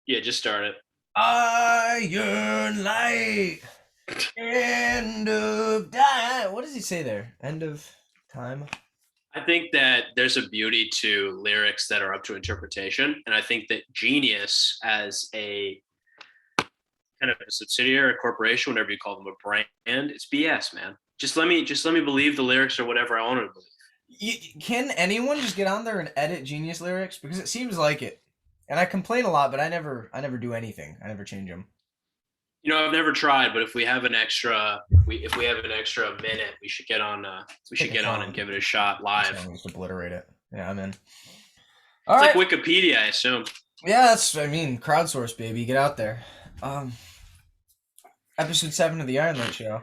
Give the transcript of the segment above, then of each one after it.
Yeah, just start it. Ironlight, end of time. What does he say there? End of time. I think that there's a beauty to lyrics that are up to interpretation, and I think that Genius, as a kind of a subsidiary or corporation, whatever you call them, a brand, it's BS, man. Just let me believe the lyrics or whatever I want to believe. Can anyone just get on there and edit Genius lyrics? Because it seems like it. And I complain a lot, but I never do anything. I never change them. I've never tried, but if we have an extra, if we have an extra minute, we should get on. We should Pick a get on and song. give it a shot Pick a live. song, just obliterate it. Yeah, I'm in. All It's like right. Wikipedia, I assume. Yeah, crowdsource, baby. Get out there. Um, episode 7 of the Ironlight show.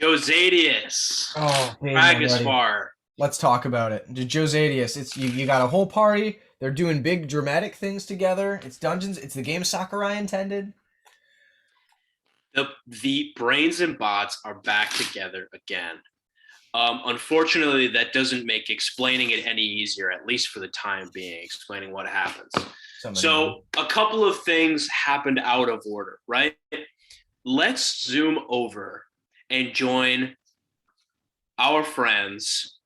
Josadius, Oh, baby, I'm ready. Magasfar. Let's talk about it. Josadius, it's you got a whole party. They're doing big dramatic things together. It's dungeons. It's the game Sakurai intended. The brains and bots are back together again. Unfortunately, that doesn't make explaining it any easier, at least for the time being, explaining what happens. So a couple of things happened out of order, right? Let's zoom over and join our friends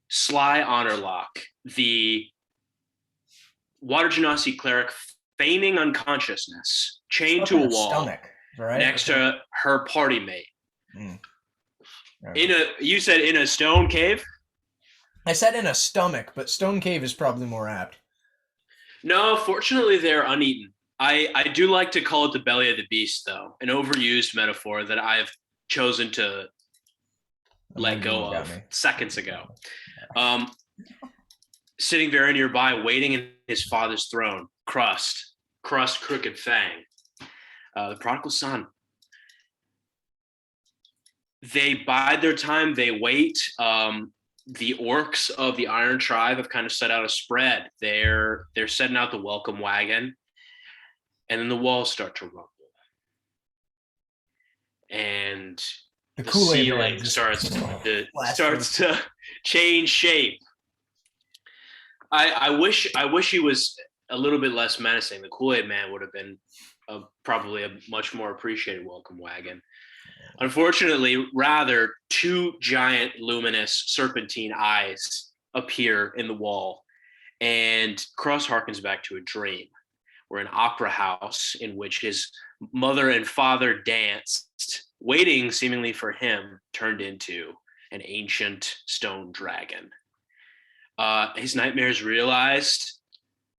Sly Honorlock, the Water Genasi cleric feigning unconsciousness, chained Stuck to in a her wall stomach, right? next to her party mate. Mm. You said in a stone cave? I said in a stomach, but stone cave is probably more apt. No, fortunately they're uneaten. I do like to call it the belly of the beast, though, an overused metaphor that I've chosen to let go of seconds ago. Sitting very nearby, waiting in his father's throne, Crust, Crooked Fang, the prodigal son. They bide their time. They wait. The orcs of the Iron Tribe have kind of set out a spread. They're setting out the welcome wagon, and then the walls start to rumble, and the ceiling starts to change shape. I wish he was a little bit less menacing. The Kool-Aid Man would have been probably a much more appreciated welcome wagon. Unfortunately, rather, two giant luminous serpentine eyes appear in the wall, and Cross harkens back to a dream. We're in an opera house in which his mother and father danced, waiting seemingly for him, turned into an ancient stone dragon. His nightmares realized.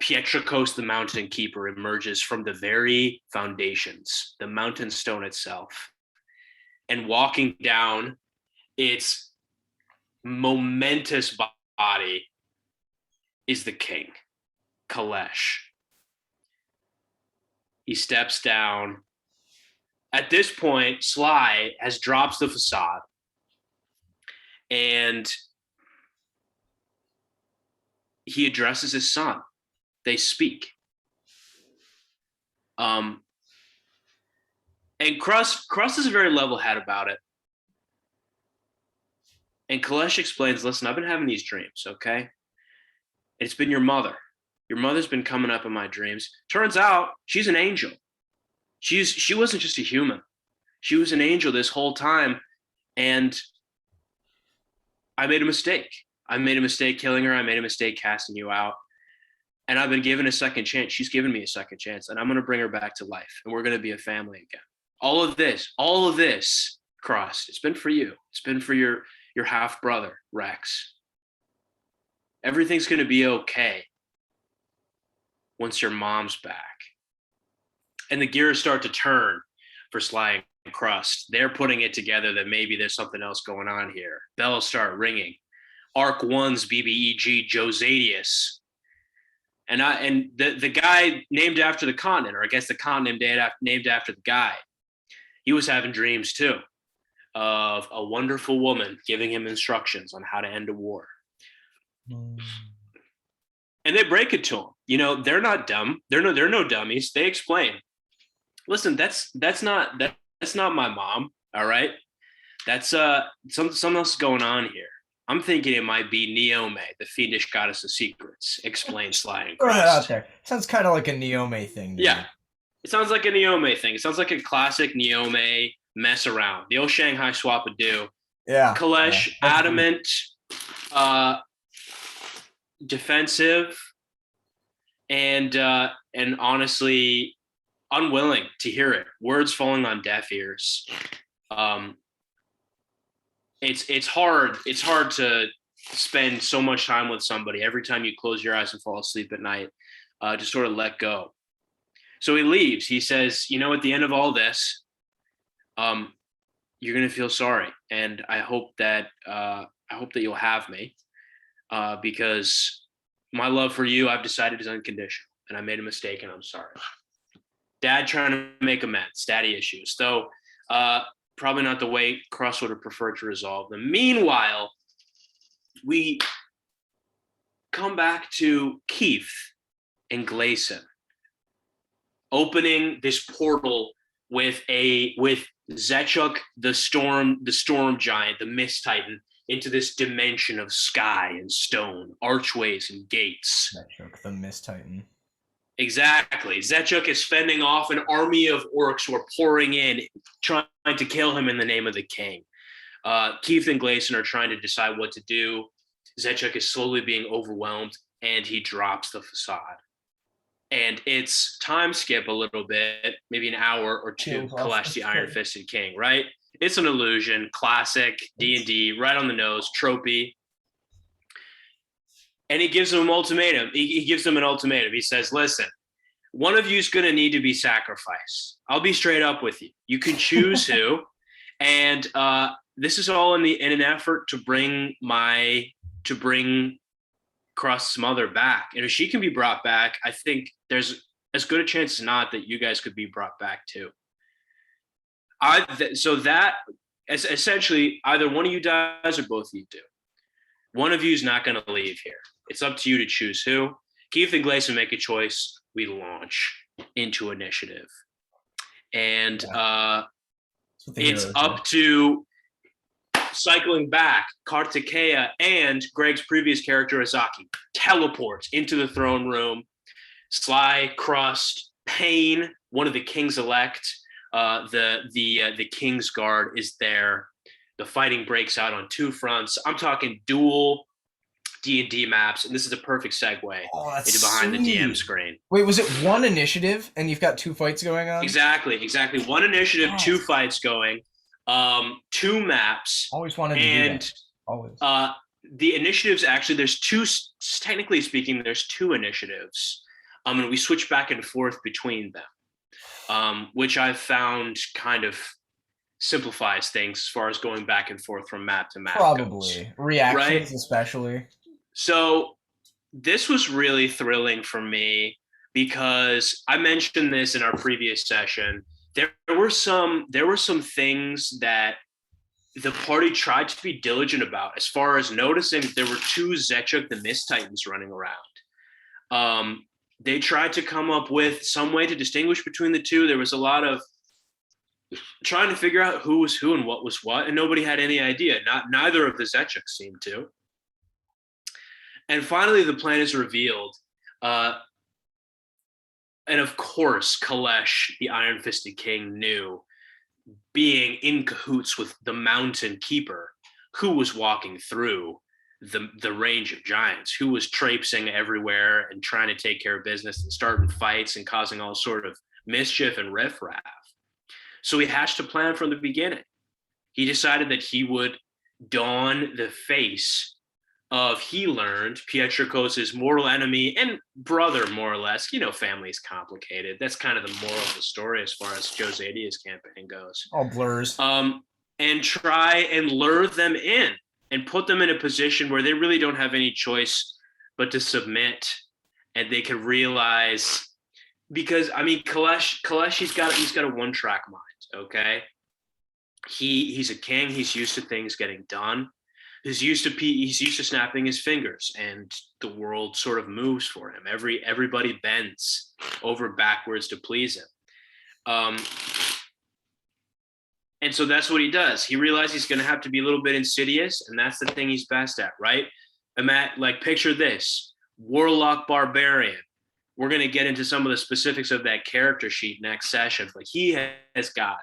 Pietrokos, the mountain keeper, emerges from the very foundations, the mountain stone itself, and walking down its momentous body is the king, Kalesh. He steps down. At this point, Sly has dropped the facade, and he addresses his son. They speak. And Crust is a very level head about it. And Kalesh explains, listen, I've been having these dreams, okay? It's been your mother. Your mother's been coming up in my dreams. Turns out she's an angel. She wasn't just a human. She was an angel this whole time. And I made a mistake. I made a mistake killing her. I made a mistake casting you out. And I've been given a second chance. She's given me a second chance. And I'm going to bring her back to life. And we're going to be a family again. All of this, Cross, it's been for you. It's been for your half brother, Rex. Everything's going to be okay once your mom's back. And the gears start to turn for Sly and Crust. They're putting it together that maybe there's something else going on here. Bells start ringing. Arc 1's BBEG Josadius. And the guy named after the continent, or I guess the continent named after the guy, he was having dreams too of a wonderful woman giving him instructions on how to end a war. And they break it to him. They're not dumb. They're no dummies. They explain. Listen, that's not my mom. All right, that's something else going on here. I'm thinking it might be Neome, the fiendish goddess of secrets, explains Sly and Throw that out Crust. there. Sounds kind of like a Neome thing to Yeah, me. it sounds like a Neome thing. It sounds like a classic Neome mess around. The old Shanghai swap-a-doo. Yeah. Yeah. Kalesh, That's good. adamant, uh, defensive, and honestly unwilling to hear it. Words falling on deaf ears. Um, it's hard. It's hard to spend so much time with somebody every time you close your eyes and fall asleep at night. To sort of let go. So he leaves. He says, "You know, at the end of all this, um, you're gonna feel sorry, and I hope that you'll have me, because my love for you, I've decided, is unconditional, and I made a mistake, and I'm sorry." Dad trying to make amends, daddy issues, though. Probably not the way Cross would have preferred to resolve them. Meanwhile, we come back to Keith and Gleason opening this portal with Zechuk, the storm giant, the mist titan, into this dimension of sky and stone, archways and gates. Zechuk, the Mist Titan. Exactly. Zechuk is fending off an army of orcs who are pouring in, trying to kill him in the name of the king. Keith and Gleason are trying to decide what to do. Zechuk is slowly being overwhelmed, and he drops the facade. And it's time skip a little bit, maybe an hour or two. Kalesh, the Iron-Fisted King, right? It's an illusion, classic D&D, right on the nose, tropey. And he gives them an ultimatum. He gives them an ultimatum. He says, "Listen, one of you is going to need to be sacrificed. I'll be straight up with you. You can choose who, and this is all in an effort to bring Crust's mother back. And if she can be brought back, I think there's as good a chance as not that you guys could be brought back too." So that essentially either one of you dies or both of you do. One of you is not going to leave here. It's up to you to choose who. Keith and Gleason make a choice. We launch into initiative. And it's up to, cycling back, Kartikeya and Greg's previous character, Azaki, teleports into the throne room. Sly, Crust, Pain, one of the king's elect, the King's Guard is there. The fighting breaks out on two fronts. I'm talking dual D&D maps, and this is a perfect segue into behind the DM screen. Wait, was it one initiative, and you've got two fights going on? Exactly. One initiative, two fights going, two maps. Always wanted to do that. Always. The initiatives, actually, there's two, technically speaking, there's two initiatives. And we switch back and forth between them, which I've found kind of simplifies things as far as going back and forth from map to map. Probably. Goes. Reactions, right? Especially. So this was really thrilling for me because I mentioned this in our previous session. There were some things that the party tried to be diligent about, as far as noticing there were two Zechuk the Mist Titans running around. They tried to come up with some way to distinguish between the two. There was a lot of trying to figure out who was who and what was what, and nobody had any idea. Neither of the Zechuks seemed to. And finally, the plan is revealed. And of course, Kalesh, the Iron-Fisted King, knew, being in cahoots with the Mountain Keeper, who was walking through the range of giants, who was traipsing everywhere and trying to take care of business and starting fights and causing all sort of mischief and riffraff. So he hatched a plan from the beginning. He decided that he would don the face of, he learned, Pietrokos' mortal enemy and brother, more or less. You know, family is complicated. That's kind of the moral of the story as far as Joe Zadia's campaign goes. All blurs. And try and lure them in and put them in a position where they really don't have any choice but to submit, and they can realize, because I mean, Kalesh, he's got a one-track mind. Okay, he's a king. He's used to things getting done. He's used to snapping his fingers, and the world sort of moves for him. Everybody bends over backwards to please him. And so that's what he does. He realizes he's going to have to be a little bit insidious, and that's the thing he's best at, right? Like, picture this: Warlock Barbarian. We're going to get into some of the specifics of that character sheet next session, but he has got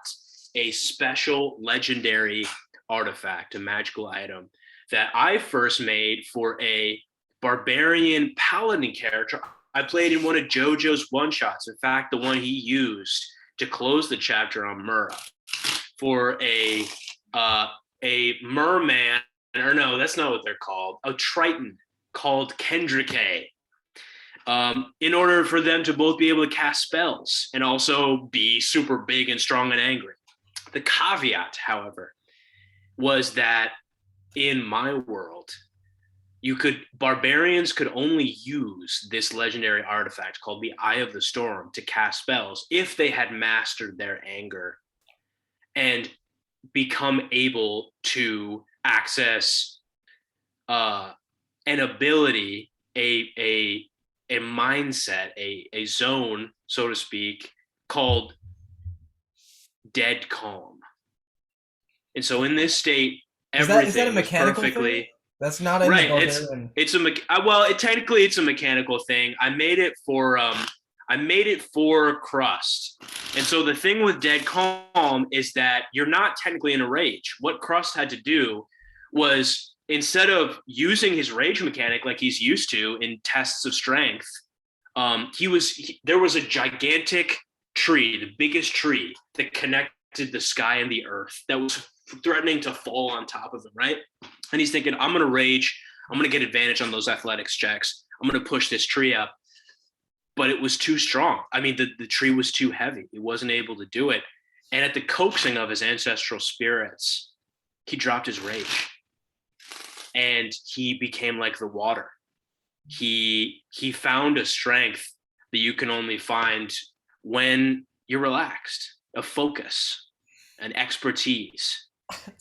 a special legendary artifact, a magical item that I first made for a barbarian paladin character I played in one of JoJo's one-shots. In fact, the one he used to close the chapter on Mura, for a merman, or no, that's not what they're called, a Triton called Kendrike, in order for them to both be able to cast spells and also be super big and strong and angry. The caveat, however, was that in my world, barbarians could only use this legendary artifact called the Eye of the Storm to cast spells if they had mastered their anger and become able to access an ability, a mindset, a zone, so to speak, called Dead Calm. And so in this state, everything is that a mechanical perfectly thing? That's not in right. the barbarian. Technically it's a mechanical thing. I made it for Crust. And so the thing with Dead Calm is that you're not technically in a rage. What Crust had to do was, instead of using his rage mechanic like he's used to in tests of strength, there was a gigantic tree, the biggest tree that connected the sky and the earth, that was threatening to fall on top of him, right? And he's thinking, I'm going to rage. I'm going to get advantage on those athletics checks. I'm going to push this tree up. But it was too strong. I mean, the tree was too heavy. He wasn't able to do it. And at the coaxing of his ancestral spirits, he dropped his rage. And he became like the water. He found a strength that you can only find when you're relaxed, a focus, an expertise.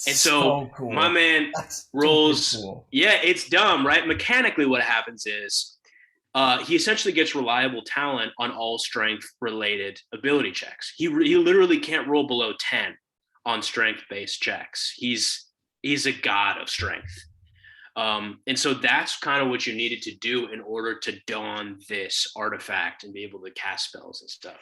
And so cool. My man rolls. Cool. Yeah, it's dumb, right? Mechanically, what happens is he essentially gets reliable talent on all strength-related ability checks. He literally can't roll below 10 on strength-based checks. He's a god of strength. And so that's kind of what you needed to do in order to don this artifact and be able to cast spells and stuff.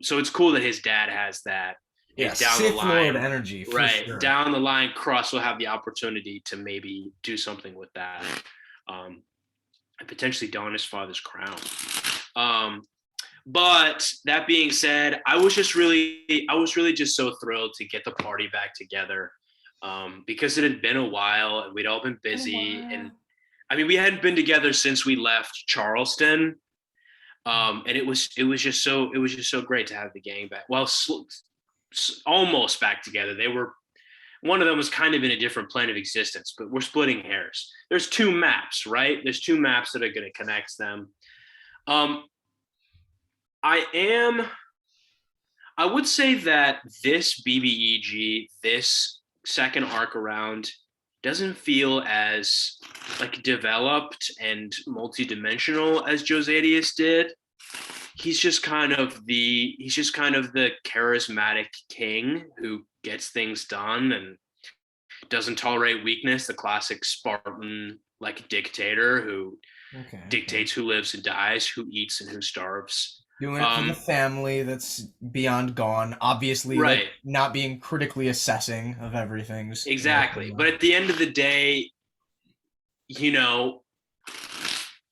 So it's cool that his dad has that. Yeah, down Sith the line, Lord energy, right? Sure. Down the line, Cross will have the opportunity to maybe do something with that, and potentially don his father's crown. But that being said, I was really just so thrilled to get the party back together, because it had been a while and we'd all been busy, and I mean, we hadn't been together since we left Charleston, and it was just so great to have the gang back. Well, almost back together. One of them was kind of in a different plane of existence, but we're splitting hairs. There's two maps, right? There's two maps that are going to connect them. I would say that this BBEG, this second arc around, doesn't feel as like developed and multidimensional as Josadius did. He's just kind of the charismatic king who gets things done and doesn't tolerate weakness, the classic Spartan like dictator who dictates who lives and dies, who eats and who starves. Doing it for the family that's beyond gone, obviously, right. Like, not being critically assessing of everything. Exactly. But at the end of the day, you know,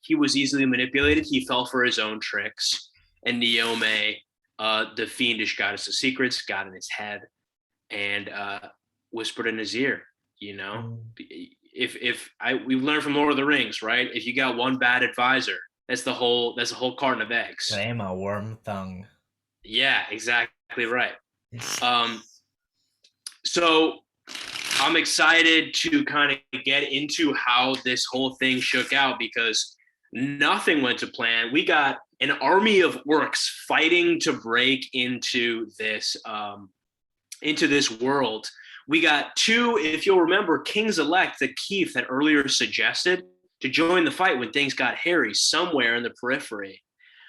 he was easily manipulated. He fell for his own tricks. And Niome, the fiendish goddess of secrets, got in his head and whispered in his ear, you know, we've learned from Lord of the Rings, right? If you got one bad advisor, that's a whole carton of eggs. Same a worm tongue. Yeah, exactly right. So I'm excited to kind of get into how this whole thing shook out, because nothing went to plan. We got an army of orcs fighting to break into this world. We got two, if you'll remember, Kings Elect that Keith had earlier suggested to join the fight when things got hairy somewhere in the periphery.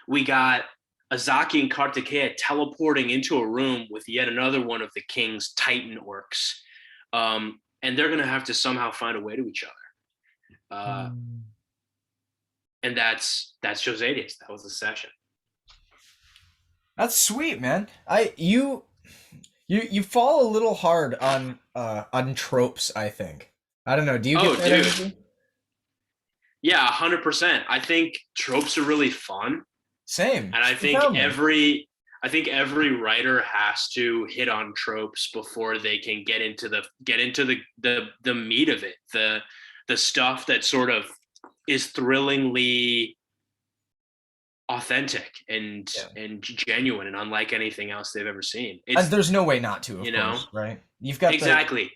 We got Azaki and Kartikeya teleporting into a room with yet another one of the king's Titan orcs. And they're going to have to somehow find a way to each other. And that's Josadius. That was the session. That's sweet, man. You fall a little hard on tropes, I think. I don't know. Do you get that energy? Yeah, 100%. I think tropes are really fun. Same. And I think every writer has to hit on tropes before they can get into the meat of it. The stuff that sort of is thrillingly authentic and genuine and unlike anything else they've ever seen. And there's no way not to, of course, right? You've got exactly.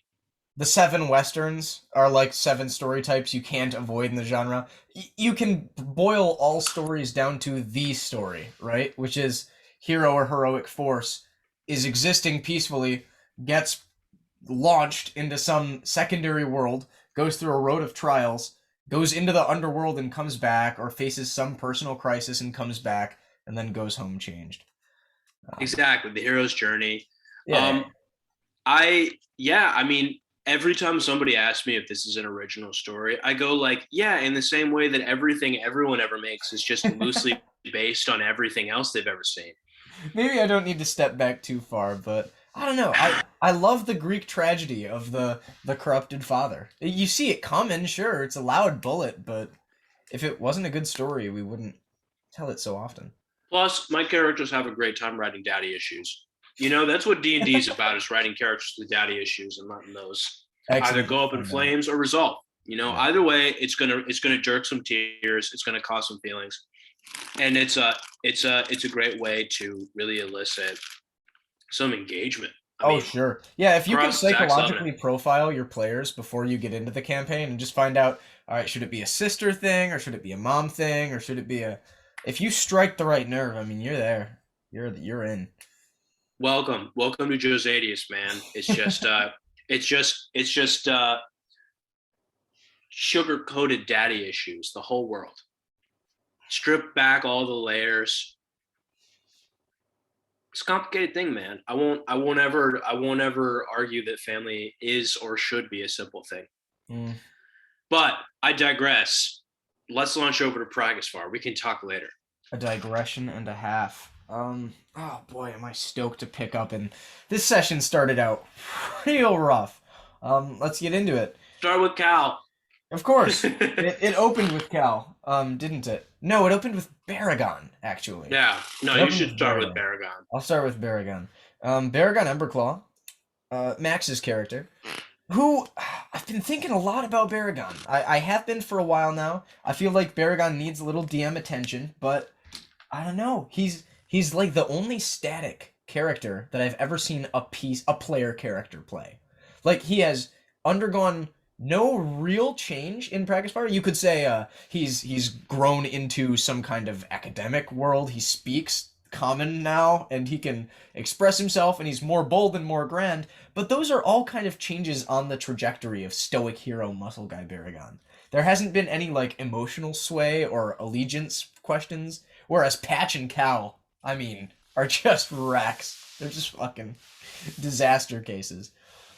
The 7 westerns are like 7 story types you can't avoid in the genre. You can boil all stories down to the story, right? Which is hero or heroic force is existing peacefully, gets launched into some secondary world, goes through a road of trials, goes into the underworld and comes back, or faces some personal crisis and comes back, and then goes home changed. Exactly, the hero's journey. Yeah. I mean, every time somebody asks me if this is an original story, I go like, yeah, in the same way that everything everyone ever makes is just loosely based on everything else they've ever seen. Maybe I don't need to step back too far, but I don't know. I love the Greek tragedy of the corrupted father. You see it coming, sure, it's a loud bullet, but if it wasn't a good story, we wouldn't tell it so often. Plus, my characters have a great time writing daddy issues. That's what D&D is about, is writing characters with daddy issues and letting those either go up in flames or resolve. Either way, it's gonna jerk some tears, it's gonna cause some feelings. And it's a great way to really elicit some engagement. I mean, sure. Yeah, if you can psychologically profile your players before you get into the campaign and just find out, all right, should it be a sister thing or should it be a mom thing or should it be if you strike the right nerve, I mean, you're there. You're in. Welcome to Josadius, man. It's just sugar-coated daddy issues, the whole world. Strip back all the layers. It's a complicated thing, man. I won't ever argue that family is or should be a simple thing. But I digress. Let's launch over to Pragasfar. We can talk later. A digression and a half. Oh boy, am I stoked to pick up, and this session started out real rough. Let's get into it. Start with Cal. Of course. it opened with Cal, didn't it? No, it opened with Baragon, actually. Yeah. No, you should start with Baragon. I'll start with Baragon. Baragon Emberclaw, Max's character, who I've been thinking a lot about Baragon. I have been for a while now. I feel like Baragon needs a little DM attention, but I don't know. He's like the only static character that I've ever seen a player character play. Like, he has undergone no real change in Pragasfar. You could say he's grown into some kind of academic world. He speaks common now, and he can express himself, and he's more bold and more grand. But those are all kind of changes on the trajectory of stoic hero muscle guy Baragon. There hasn't been any like emotional sway or allegiance questions, whereas Patch and Cal, I mean, are just wrecks. They're just fucking disaster cases.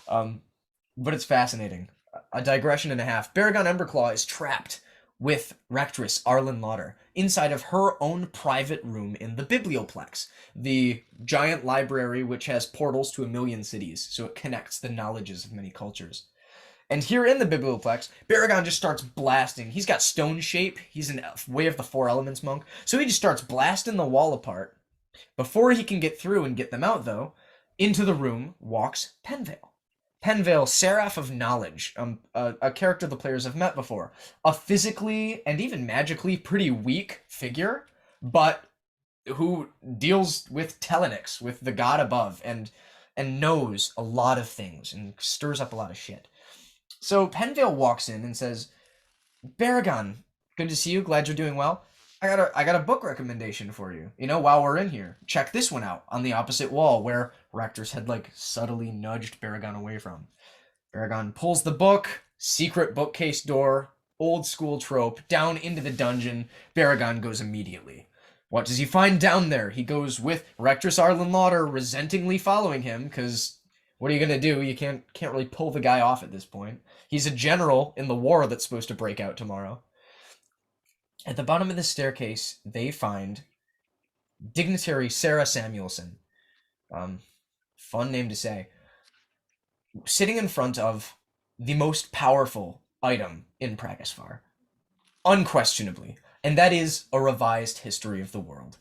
But it's fascinating. A digression and a half. Baragon Emberclaw is trapped with Rectress Arlen Lauder inside of her own private room in the Biblioplex, the giant library which has portals to 1,000,000 cities, so it connects the knowledges of many cultures. And here in the Biblioplex, Baragon just starts blasting. He's got stone shape. He's an Way of the Four Elements monk. So he just starts blasting the wall apart. Before he can get through and get them out, though, into the room walks Penvale. Penvale, Seraph of Knowledge, a character the players have met before. A physically and even magically pretty weak figure, but who deals with Telenix, with the god above, and knows a lot of things and stirs up a lot of shit. So Penvale walks in and says, Baragon, good to see you. Glad you're doing well. I got a book recommendation for you. While we're in here, check this one out on the opposite wall where Rector's had like subtly nudged Baragon away from. Baragon pulls the book, secret bookcase door, old school trope, down into the dungeon. Baragon goes immediately. What does he find down there? He goes with Rectress Arlen Lauder resentingly following him, because what are you gonna do? You can't really pull the guy off at this point. He's a general in the war that's supposed to break out tomorrow. At the bottom of the staircase, they find dignitary Sarah Samuelson. Fun name to say. Sitting in front of the most powerful item in Pragasfar. Unquestionably. And that is a revised history of the world.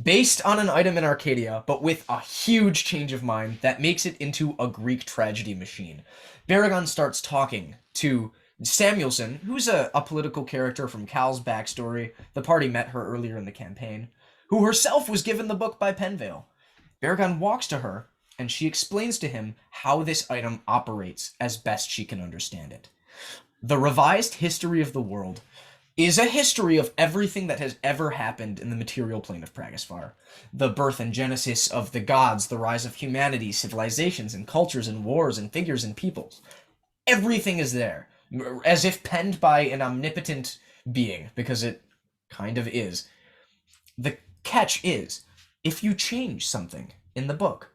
Based on an item in Arcadia, but with a huge change of mind that makes it into a Greek tragedy machine. Baragon starts talking to Samuelson, who's a political character from Cal's backstory. The party met her earlier in the campaign, who herself was given the book by Penvale. Baragon walks to her, and she explains to him how this item operates as best she can understand it. The revised history of the world is a history of everything that has ever happened in the material plane of Pragasfar. The birth and genesis of the gods, the rise of humanity, civilizations and cultures and wars and figures and peoples. Everything is there, as if penned by an omnipotent being, because it kind of is. The catch is, if you change something in the book,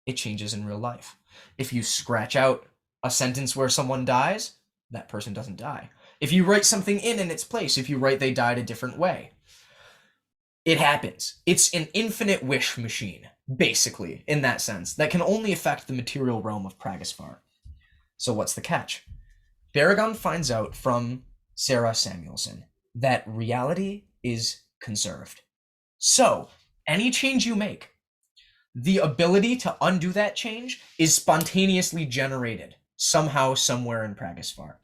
it changes in real life. If you scratch out a sentence where someone dies, that person doesn't die. If you write something in its place, if you write they died a different way, it happens. It's an infinite wish machine, basically, in that sense, that can only affect the material realm of Pragasfar. So what's the catch? Baragon finds out from Sarah Samuelson that reality is conserved. So, any change you make, the ability to undo that change is spontaneously generated somehow, somewhere in Pragasfar.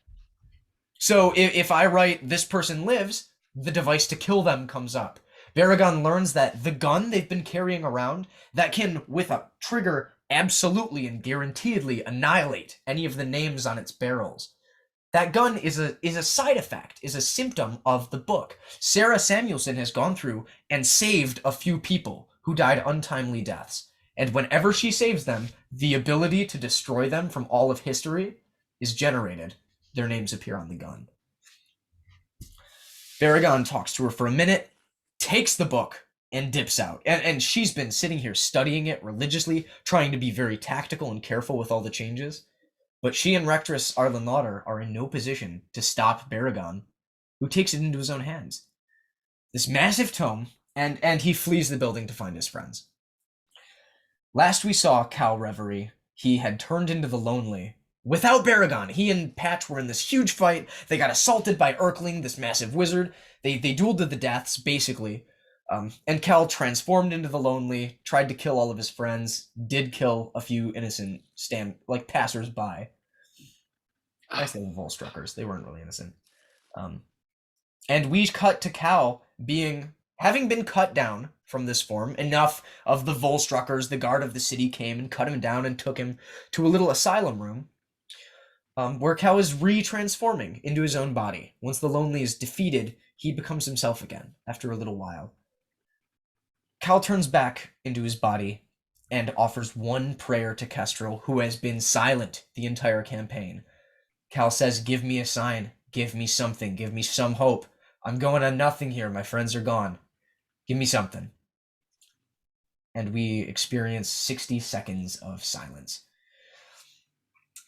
So if I write, this person lives, the device to kill them comes up. Baragon learns that the gun they've been carrying around, that can, with a trigger, absolutely and guaranteedly annihilate any of the names on its barrels. That gun is a side effect, is a symptom of the book. Sarah Samuelson has gone through and saved a few people who died untimely deaths. And whenever she saves them, the ability to destroy them from all of history is generated. Their names appear on the gun. Baragon talks to her for a minute, takes the book, and dips out. And she's been sitting here studying it religiously, trying to be very tactical and careful with all the changes. But she and Rectress Arlen Lauder are in no position to stop Baragon, who takes it into his own hands. This massive tome, and he flees the building to find his friends. Last we saw Cal Reverie, he had turned into the Lonely. Without Baragon, he and Patch were in this huge fight. They got assaulted by Urkling, this massive wizard. They dueled to the deaths, basically. And Cal transformed into the Lonely, tried to kill all of his friends, did kill a few innocent passers-by. I say the Volstruckers, they weren't really innocent. And we cut to Cal having been cut down from this form. Enough of the Volstruckers, the guard of the city, came and cut him down and took him to a little asylum room, where Cal is re-transforming into his own body. Once the Lonely is defeated, he becomes himself again after a little while. Cal turns back into his body and offers one prayer to Kestrel, who has been silent the entire campaign. Cal says, "Give me a sign, give me something, give me some hope. I'm going on nothing here, my friends are gone. Give me something." And we experience 60 seconds of silence.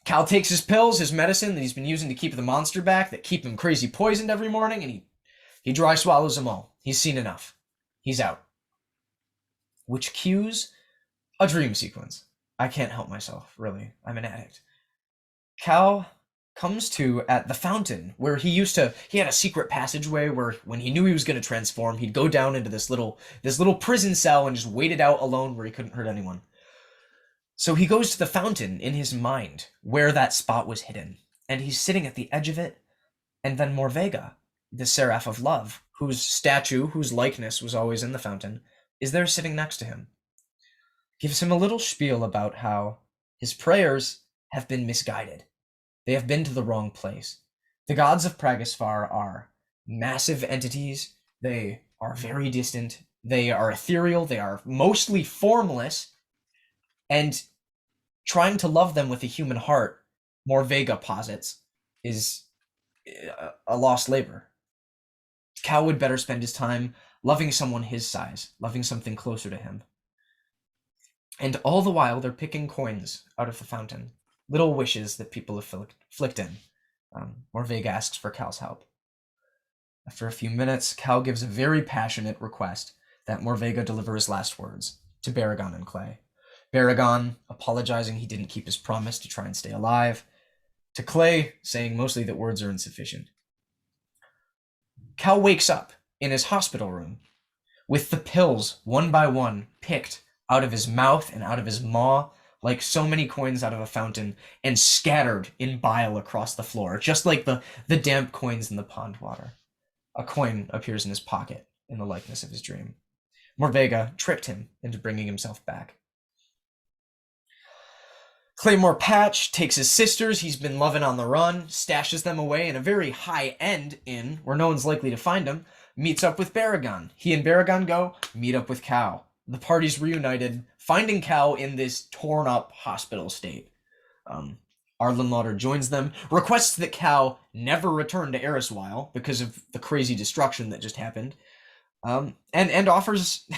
Cal takes his pills, his medicine that he's been using to keep the monster back, that keep him crazy poisoned every morning, and he dry swallows them all. He's seen enough. He's out. Which cues a dream sequence. I can't help myself, really. I'm an addict. Cal comes to at the fountain where he had a secret passageway where when he knew he was going to transform, he'd go down into this little prison cell and just wait it out alone where he couldn't hurt anyone. So he goes to the fountain in his mind where that spot was hidden, and he's sitting at the edge of it, and then Morvega, the Seraph of Love, whose statue, whose likeness was always in the fountain, is there sitting next to him. Gives him a little spiel about how his prayers have been misguided. They have been to the wrong place. The gods of Pragasfar are massive entities. They are very distant. They are ethereal. They are mostly formless. And trying to love them with a human heart, Morvega posits, is a lost labor. Cal would better spend his time loving someone his size, loving something closer to him. And all the while, they're picking coins out of the fountain, little wishes that people have flicked in. Morvega asks for Cal's help. After a few minutes, Cal gives a very passionate request that Morvega deliver his last words to Baragon and Clay. Baragon apologizing he didn't keep his promise to try and stay alive, to Clay saying mostly that words are insufficient. Cal wakes up in his hospital room with the pills, one by one, picked out of his mouth and out of his maw, like so many coins out of a fountain, and scattered in bile across the floor, just like the damp coins in the pond water. A coin appears in his pocket in the likeness of his dream. Morvega tricked him into bringing himself back. Claymore Patch takes his sisters he's been loving on the run, stashes them away in a very high-end inn where no one's likely to find him, meets up with Baragon. He and Baragon go meet up with Cal. The party's reunited, finding Cal in this torn-up hospital state. Arlen Lauder joins them, requests that Cal never return to Eriswile because of the crazy destruction that just happened, and offers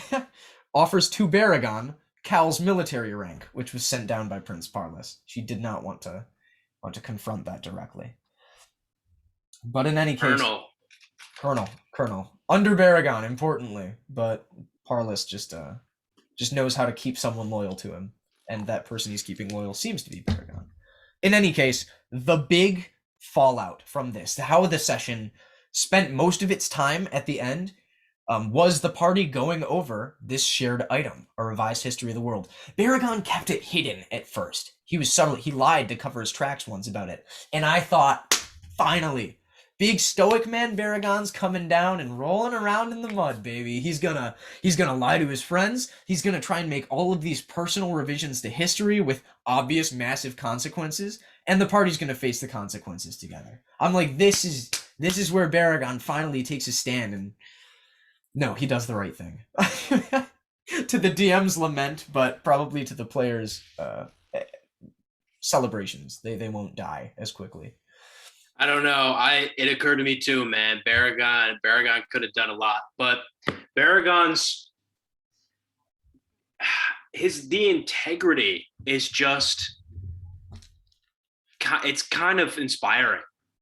offers to Baragon Cal's military rank, which was sent down by Prince Parless. She did not want to confront that directly. But in any case, Colonel under Baragon, importantly, but Parless just knows how to keep someone loyal to him, and that person he's keeping loyal seems to be Baragon. In any case, the big fallout from this, how the session spent most of its time at the end, was the party going over this shared item, a revised history of the world. Baragon kept it hidden at first. He was subtle. He lied to cover his tracks once about it. And I thought, finally, big stoic man Baragon's coming down and rolling around in the mud, baby. He's gonna lie to his friends. He's gonna try and make all of these personal revisions to history with obvious massive consequences, and the party's gonna face the consequences together. I'm like, this is where Baragon finally takes a stand, and no, he does the right thing. To the DM's lament, but probably to the players' celebrations. They won't die as quickly. I don't know. It occurred to me too, man. Baragon could have done a lot, but Baragon's the integrity is just, it's kind of inspiring.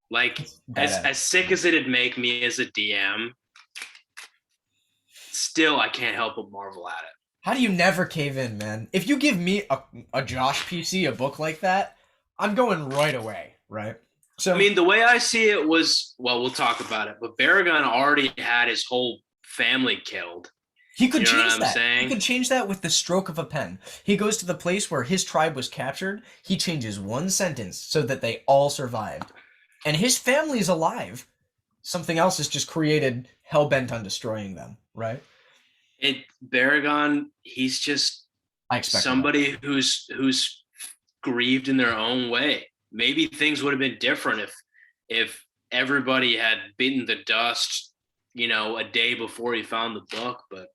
Like as sick as it'd make me as a DM, still I can't help but marvel at it. How do you never cave in, man? If you give me a Josh PC, a book like that, I'm going right away, right? So I mean, the way I see it was, well, we'll talk about it, but Baragon already had his whole family killed. He could change that. He could change that with the stroke of a pen. He goes to the place where his tribe was captured. He changes one sentence so that they all survived. And his family's alive. Something else is just created, hell-bent on destroying them, right? Baragon, he's just somebody who's grieved in their own way. Maybe things would have been different if everybody had beaten the dust, a day before he found the book. But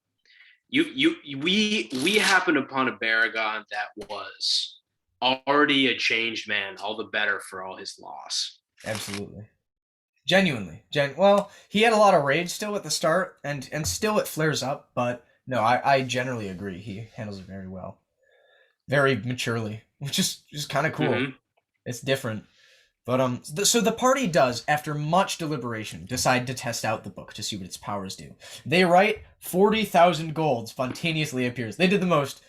we happened upon a Baragon that was already a changed man, all the better for all his loss. Absolutely. Genuinely. Well, he had a lot of rage still at the start, and still it flares up, but no, I generally agree. He handles it very well. Very maturely, which is kind of cool. Mm-hmm. It's different. But so the party does, after much deliberation, decide to test out the book to see what its powers do. They write 40,000 gold spontaneously appears. They did the most,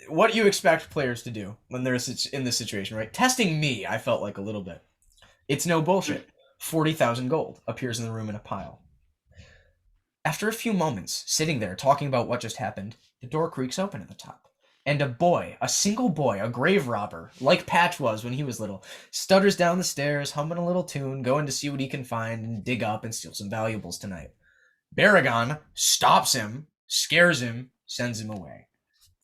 what you expect players to do when they're in this situation, right? Testing me, I felt like a little bit. It's no bullshit. 40,000 gold appears in the room in a pile. After a few moments, sitting there talking about what just happened, the door creaks open at the top. And a single boy, a grave robber, like Patch was when he was little, stutters down the stairs, humming a little tune, going to see what he can find and dig up and steal some valuables tonight. Baragon stops him, scares him, sends him away.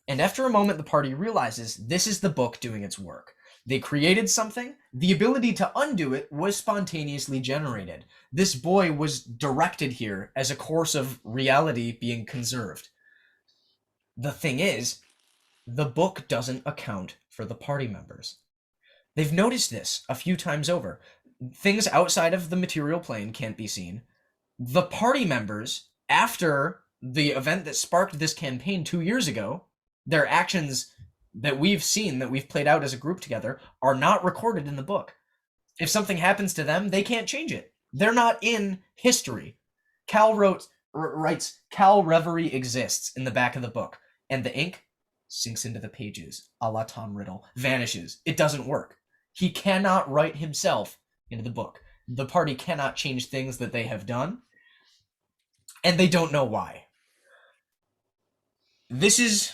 And after a moment, the party realizes this is the book doing its work. They created something. The ability to undo it was spontaneously generated. This boy was directed here as a course of reality being conserved. The thing is, the book doesn't account for the party members. They've noticed this a few times over. Things outside of the material plane can't be seen. The party members after the event that sparked this campaign 2 years ago, their actions that we've seen, that we've played out as a group together, are not recorded in the book. If something happens to them, they can't change it. They're not in history. Cal writes, Cal Reverie exists in the back of the book, and the ink sinks into the pages, a la Tom Riddle, vanishes. It doesn't work. He cannot write himself into the book. The party cannot change things that they have done, and they don't know why. This is...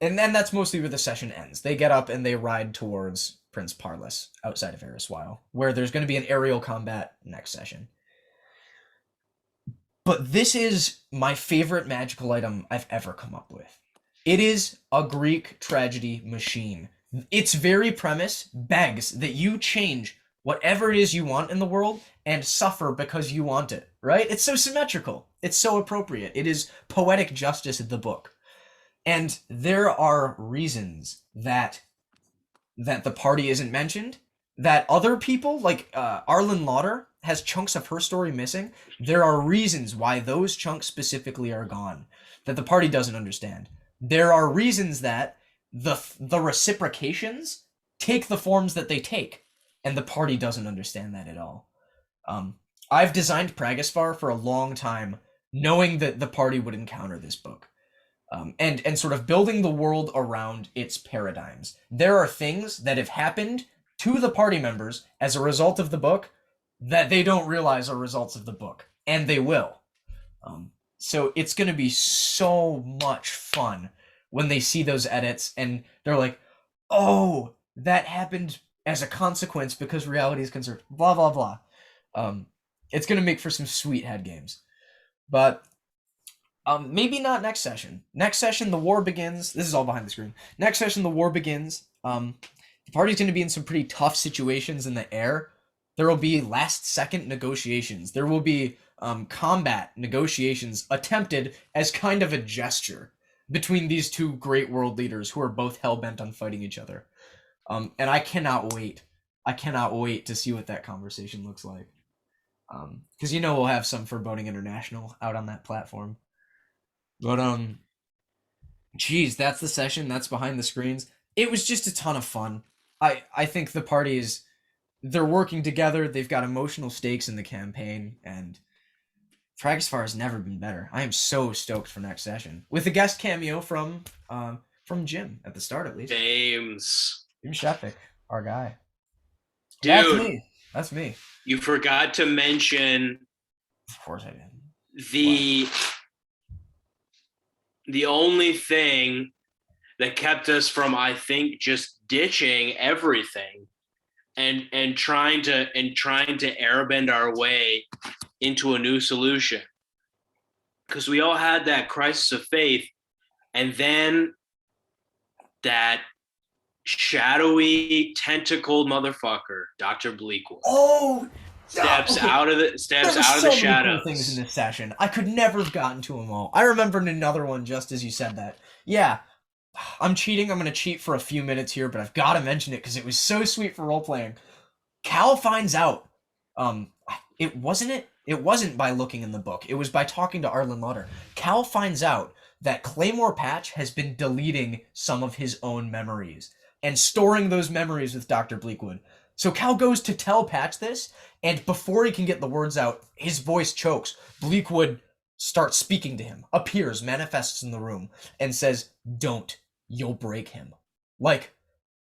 And then that's mostly where the session ends. They get up and they ride towards Prince Parlous outside of Eriswile, where there's going to be an aerial combat next session. But this is my favorite magical item I've ever come up with. It is a Greek tragedy machine. Its very premise begs that you change whatever it is you want in the world and suffer because you want it, right? It's so symmetrical. It's so appropriate. It is poetic justice in the book. And there are reasons that the party isn't mentioned, that other people, like Arlen Lauder, has chunks of her story missing. There are reasons why those chunks specifically are gone, that the party doesn't understand. There are reasons that the reciprocations take the forms that they take, and the party doesn't understand that at all. I've designed Pragasfar for a long time, knowing that the party would encounter this book. And sort of building the world around its paradigms. There are things that have happened to the party members as a result of the book that they don't realize are results of the book, and they will. So it's going to be so much fun when they see those edits and they're like, oh, that happened as a consequence because reality is conserved, blah, blah, blah. It's going to make for some sweet head games. But maybe not next session. Next session, the war begins. This is all behind the screen. Next session, the war begins. The party's going to be in some pretty tough situations in the air. There will be last-second negotiations. There will be combat negotiations attempted as kind of a gesture between these two great world leaders who are both hell-bent on fighting each other. And I cannot wait. I cannot wait to see what that conversation looks like. Because we'll have some Foreboding International out on that platform. But, geez, that's the session. That's behind the screens. It was just a ton of fun. I think the parties, they're working together. They've got emotional stakes in the campaign, and Pragasfar has never been better. I am so stoked for next session. With a guest cameo from Jim at the start, at least. James Sheffick, our guy. Dude. That's me. You forgot to mention... Of course I did. The only thing that kept us from, I think, just ditching everything and trying to airbend our way into a new solution, because we all had that crisis of faith, and then that shadowy tentacled motherfucker, Dr. Bleakwood, steps out of the shadows. Cool things in this session. I could never have gotten to them all. I remembered another one just as you said that. Yeah, I'm cheating. I'm going to cheat for a few minutes here, but I've got to mention it because it was so sweet for role-playing. Cal finds out. It wasn't by looking in the book. It was by talking to Arlen Lauder. Cal finds out that Claymore Patch has been deleting some of his own memories and storing those memories with Dr. Bleakwood. So Cal goes to tell Patch this, and before he can get the words out, his voice chokes. Bleakwood starts speaking to him, appears, manifests in the room, and says, "Don't. You'll break him. Like,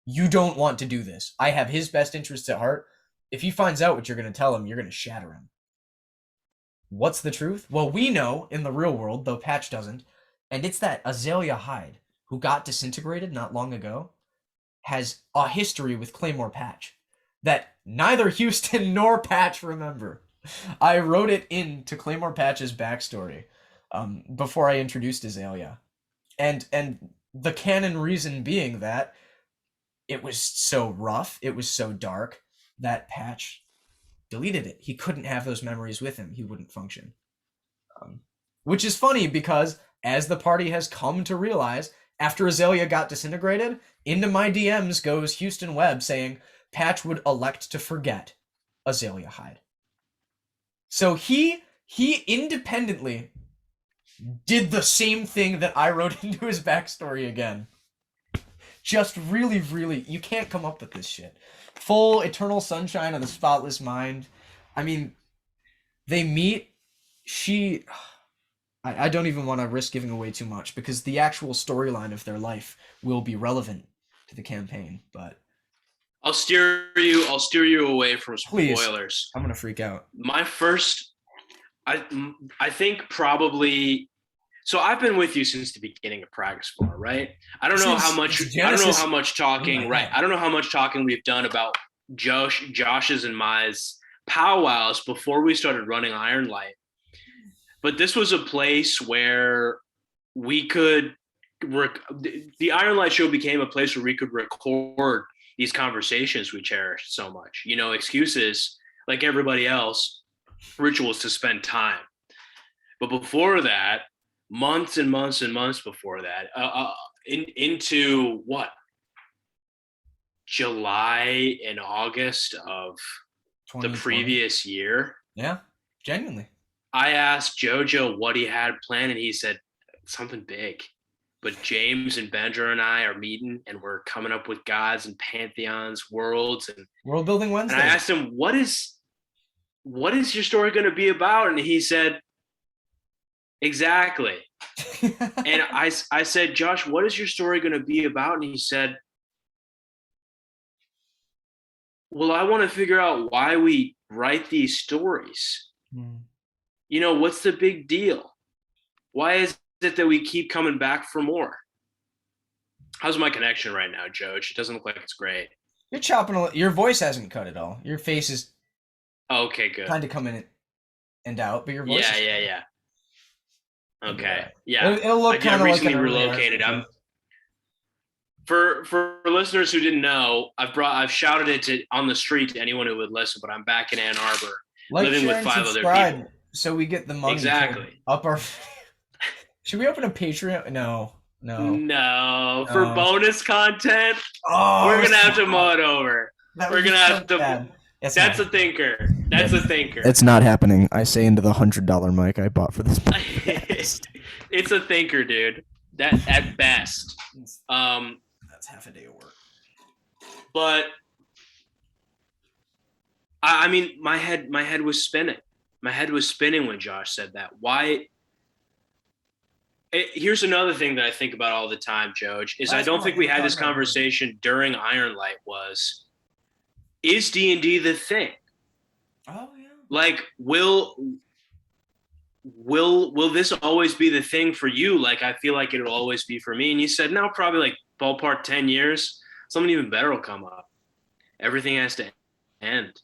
you don't want to do this. I have his best interests at heart. If he finds out what you're going to tell him, you're going to shatter him." What's the truth? Well, we know in the real world, though Patch doesn't, and it's that Azalea Hyde, who got disintegrated not long ago, has a history with Claymore Patch that neither Houston nor Patch remember. I wrote it into Claymore Patch's backstory before I introduced Azalea. And the canon reason being that it was so rough, it was so dark, that Patch deleted it. He couldn't have those memories with him. He wouldn't function. Which is funny because, as the party has come to realize, after Azalea got disintegrated, into my DMs goes Houston Webb saying Patch would elect to forget Azalea Hyde. So he he independently did the same thing that I wrote into his backstory again. Just really, really, you can't come up with this shit. Full eternal sunshine of the spotless mind. I mean, they meet. She. I don't even want to risk giving away too much because the actual storyline of their life will be relevant to the campaign. But I'll steer you away from please, spoilers. I'm gonna freak out. My first, I think probably. So I've been with you since the beginning of Practice Floor, right? I don't know how much. I don't know how much talking. Right. I don't know how much talking we've done about Josh's and my powwows before we started running Ironlight. But this was a place where we could. The Ironlight show became a place where we could record these conversations we cherished so much. Excuses like everybody else, rituals to spend time. But before that, months and months and months before that, into what? July and August of the previous year. Yeah, genuinely. I asked JoJo what he had planned, and he said something big. But James and Benja and I are meeting, and we're coming up with gods and pantheons, worlds, and World Building Wednesday. And I asked him, what is your story going to be about? And he said, exactly. And I said, Josh, what is your story going to be about? And he said, well, I want to figure out why we write these stories. What's the big deal? Why is it that we keep coming back for more? How's my connection right now, Josh? It doesn't look like it's great. You're chopping your voice hasn't cut at all. Your face is okay, good. Kind of coming and out, but your voice Yeah. Okay. Yeah. It'll look kind of recently relocated. For listeners who didn't know, I've shouted it on the street to anyone who would listen, but I'm back in Ann Arbor, living with 5 other people. So we get the money exactly up our. Should we open a Patreon? No. For bonus content, we're gonna have to mow it over. We're gonna have to. That's a thinker. That's a thinker. It's not happening. I say into the $100 mic I bought for this podcast. It's a thinker, dude. That at best. That's half a day of work. But I mean, my head was spinning. My head was spinning when Josh said that. Why? Here's another thing that I think about all the time, Joge, is I don't think we had this conversation during Ironlight was, is D&D the thing? Oh, yeah. Like, will this always be the thing for you? Like, I feel like it'll always be for me. And you said, no, probably like ballpark 10 years. Something even better will come up. Everything has to end.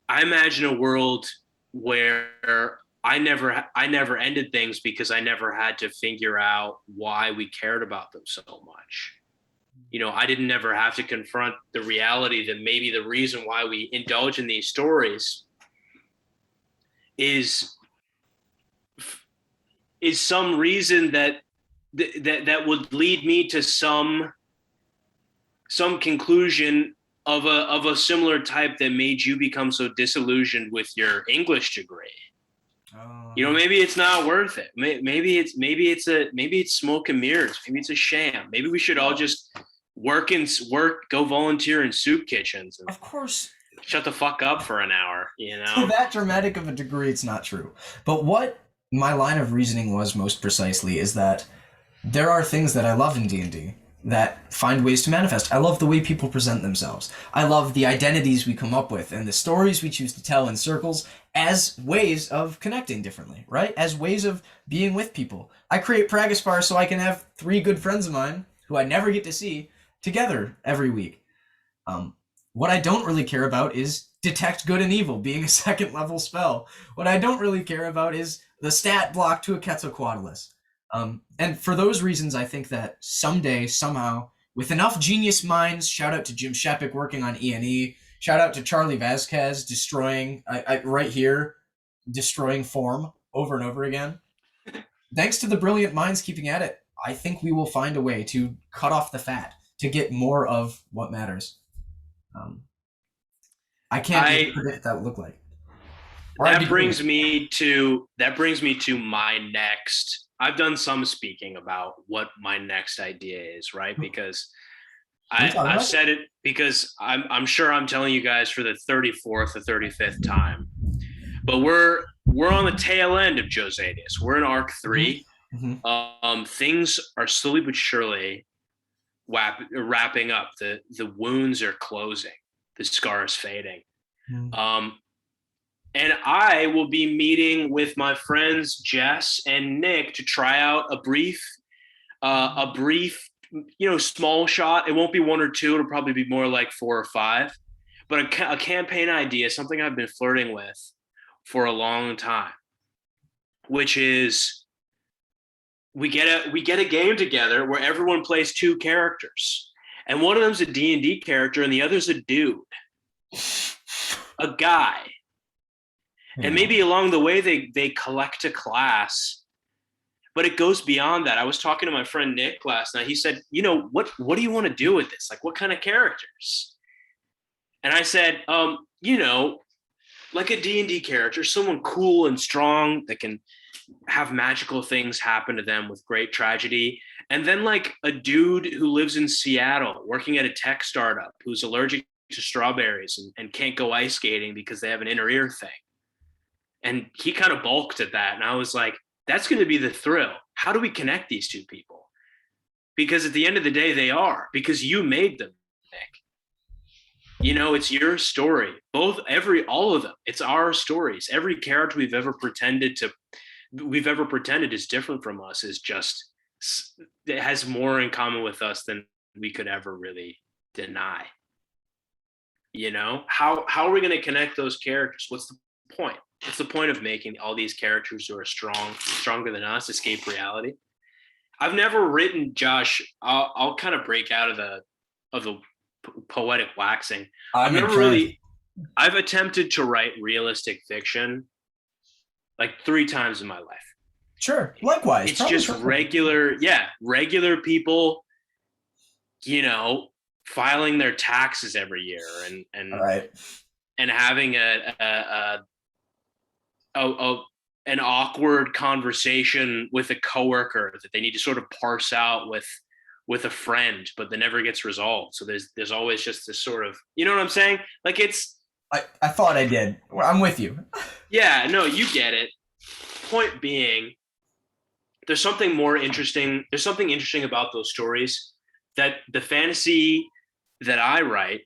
I imagine a world where I never ended things because I never had to figure out why we cared about them so much. I didn't never have to confront the reality that maybe the reason why we indulge in these stories is some reason that would lead me to some conclusion of a similar type that made you become so disillusioned with your English degree. Maybe it's not worth it. Maybe it's smoke and mirrors. Maybe it's a sham. Maybe we should all just go volunteer in soup kitchens. And of course. Shut the fuck up for an hour, To that dramatic of a degree, it's not true. But what my line of reasoning was most precisely is that there are things that I love in D&D that find ways to manifest. I love the way people present themselves. I love the identities we come up with and the stories we choose to tell in circles as ways of connecting differently, right? As ways of being with people. I create Pragaspar so I can have 3 good friends of mine who I never get to see together every week. What I don't really care about is detect good and evil being a 2nd level spell. What I don't really care about is the stat block to a Quetzalcoatlus. And for those reasons, I think that someday, somehow, with enough genius minds, shout out to Jim Shepik working on E&E, shout out to Charlie Vasquez destroying form over and over again. Thanks to the brilliant minds keeping at it, I think we will find a way to cut off the fat, to get more of what matters. I can't predict what that would look like. Hard to that brings me to my next. I've done some speaking about what my next idea is, right? Because Can we talk I've about it? said it because I'm sure I'm telling you guys for the 34th or 35th time. But we're on the tail end of Josadius. We're in arc Mhm. 3. Mhm. Things are slowly but surely wrapping up. The wounds are closing. The scar is fading. Mhm. Um, and I will be meeting with my friends Jess and Nick to try out a brief, small shot. It won't be 1 or 2. It'll probably be more like 4 or 5. But a campaign idea, something I've been flirting with for a long time, which is we get a game together where everyone plays 2 characters, and one of them's a D&D character, and the other's a dude, a guy, and Yeah. maybe along the way they collect a class, but it goes beyond that. I was talking to my friend Nick last night. He said, what do you want to do with this? Like, what kind of characters? And I said, like a D&D character, someone cool and strong that can have magical things happen to them with great tragedy. And then like a dude who lives in Seattle working at a tech startup who's allergic to strawberries and can't go ice skating because they have an inner ear thing. And he kind of balked at that. And I was like, that's going to be the thrill. How do we connect these 2 people? Because at the end of the day, they are, because you made them, Nick. It's your story. All of them. It's our stories. Every character we've ever pretended is different from us, is just, it has more in common with us than we could ever really deny. How are we going to connect those characters? What's the point? What's the point of making all these characters who are stronger than us escape reality? I've never written, Josh. I'll kind of break out of the poetic waxing. I'm impressed. I've attempted to write realistic fiction like 3 times in my life. Sure. Likewise. It's Probably just similar. regular people, you know, filing their taxes every year and All and right. and having a an awkward conversation with a coworker that they need to sort of parse out with a friend, but that never gets resolved. So there's always just this sort of, you know what I'm saying? Like it's I thought I did. Well, I'm with you. yeah, no, you get it. Point being, there's something more interesting. There's something interesting about those stories that the fantasy that I write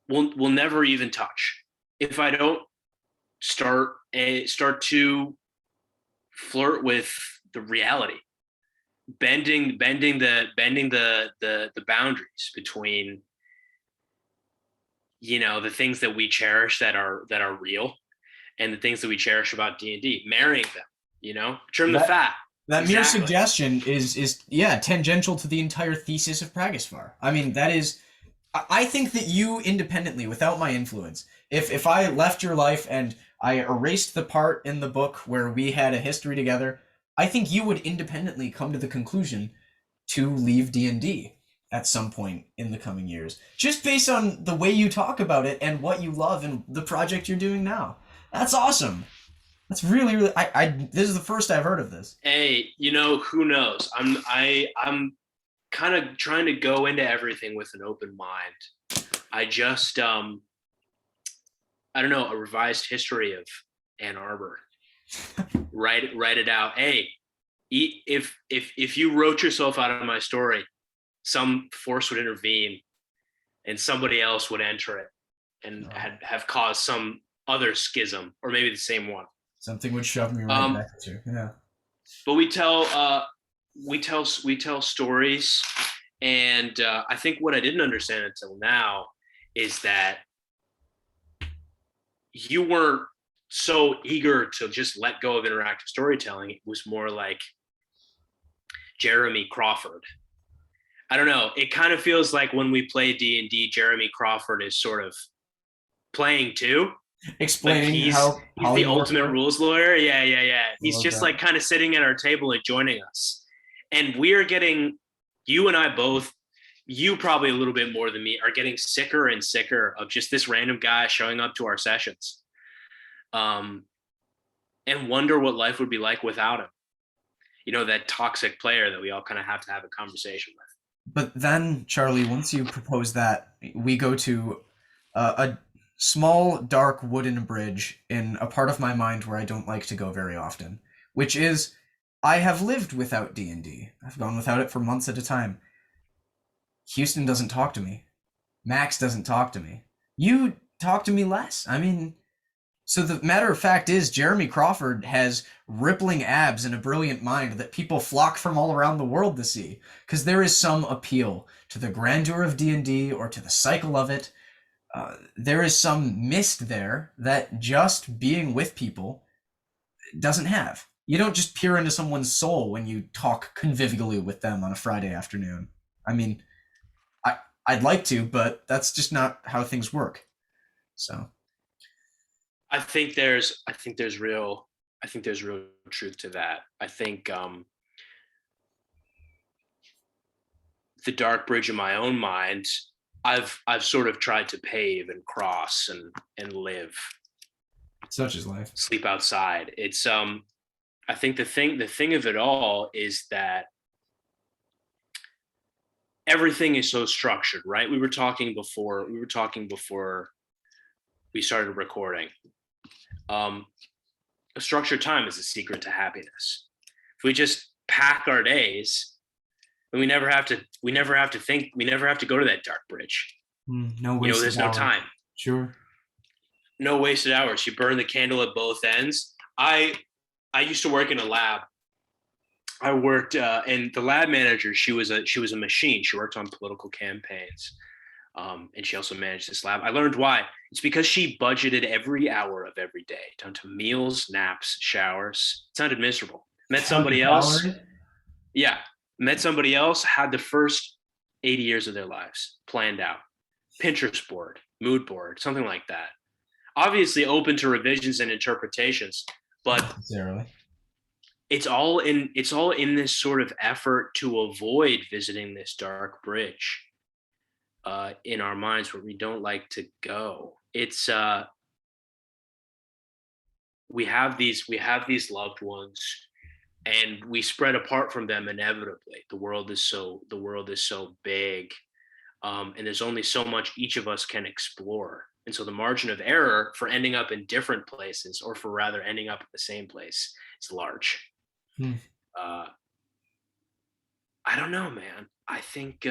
will never even touch if I don't start to flirt with the reality, bending the boundaries between, the things that we cherish that are real, and the things that we cherish about D&D, marrying them, trim the That fat. that mere Exactly. suggestion is yeah, tangential to the entire thesis of Pragisfar. I mean, that is I think that you independently, without my influence, if I left your life and I erased the part in the book where we had a history together, I think you would independently come to the conclusion to leave D&D at some point in the coming years, just based on the way you talk about it and what you love and the project you're doing now. That's awesome. That's really, really. This is the first I've heard of this. Hey, who knows? I'm kind of trying to go into everything with an open mind. I just I don't know, a revised history of Ann Arbor. Write it out. Hey, if you wrote yourself out of my story, some force would intervene and somebody else would enter it and have caused some other schism, or maybe the same one. Something would shove me right Um, back at you. Yeah. but we tell stories, and I think what I didn't understand until now is that you weren't so eager to just let go of interactive storytelling. It was more like Jeremy Crawford. I don't know. It kind of feels like when we play D&D, Jeremy Crawford is sort of playing too. Like Explaining he's how the polymorph ultimate works. rules lawyer. Yeah, yeah, yeah. I He's love just that. like kind of sitting at our table and joining us. And we are getting, you and I both, you probably a little bit more than me, are getting sicker and sicker of just this random guy showing up to our sessions. um, and wonder what life would be like without him. You know, that toxic player that we all kind of have to have a conversation with. But then, Charlie, once you propose that, we go to a small, dark wooden bridge in a part of my mind where I don't like to go very often, which is I have lived without D&D. I've gone without it for months at a time. Houston doesn't talk to me. Max doesn't talk to me. You talk to me less. I mean, so the matter of fact is, Jeremy Crawford has rippling abs and a brilliant mind that people flock from all around the world to see, because there is some appeal to the grandeur of D&D or to the cycle of it. There is some mist there that just being with people doesn't have. You don't just peer into someone's soul when you talk convivially with them on a Friday afternoon. I mean, I'd like to, but that's just not how things work. So I think there's real truth to that. I think the dark bridge in my own mind, I've sort of tried to pave and cross and live, such is life. sleep outside. It's I think the thing of it all is that everything is so structured, right? We were talking before we started recording. Um, a structured time is the secret to happiness. If we just pack our days, then we never have to go to that dark bridge. No You know, wasted there's no hours. time, Sure. no wasted hours. You burn the candle at both ends. I used to work in a lab. I worked, and the lab manager, she was a machine. She worked on political campaigns, and she also managed this lab. I learned why. It's because she budgeted every hour of every day down to meals, naps, showers. It sounded miserable. Met somebody else. Yeah, met somebody else, had the first 80 years of their lives planned out. Pinterest board, mood board, something like that. Obviously open to revisions and interpretations, but Necessarily. it's all in this sort of effort to avoid visiting this dark bridge in our minds where we don't like to go. It's we have these loved ones, and we spread apart from them inevitably. The world is so big, and there's only so much each of us can explore. And so the margin of error for ending up in different places, or for rather ending up at the same place, is large. Hmm. I don't know, man. I think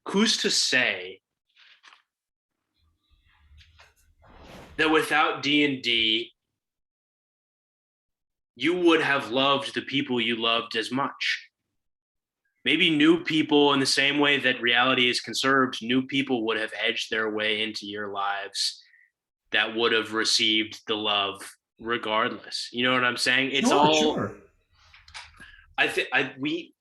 who's to say that without D&D, you would have loved the people you loved as much? Maybe new people, in the same way that reality is conserved, new people would have edged their way into your lives that would have received the love regardless. You know what I'm saying? It's Sure, all. sure. I think we.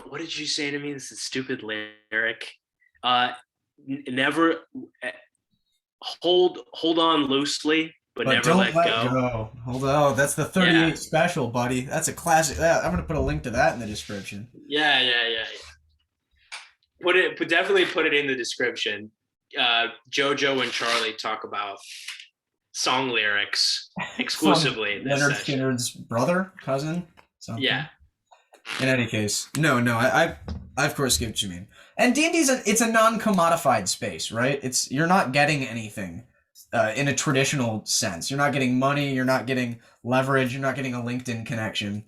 What did you say to me? This is a stupid lyric. Never hold on loosely, but never don't let go. Hold on. That's the 38 Yeah. special, buddy. That's a classic. I'm going to put a link to that in the description. Yeah. Definitely put it in the description. Jojo and Charlie talk about song lyrics exclusively in this Leonard session. Skinner's brother, cousin, something. Yeah. In any case, no, I of course get what you mean. And D&D's it's a non-commodified space, right? You're not getting anything in a traditional sense. You're not getting money. You're not getting leverage. You're not getting a LinkedIn connection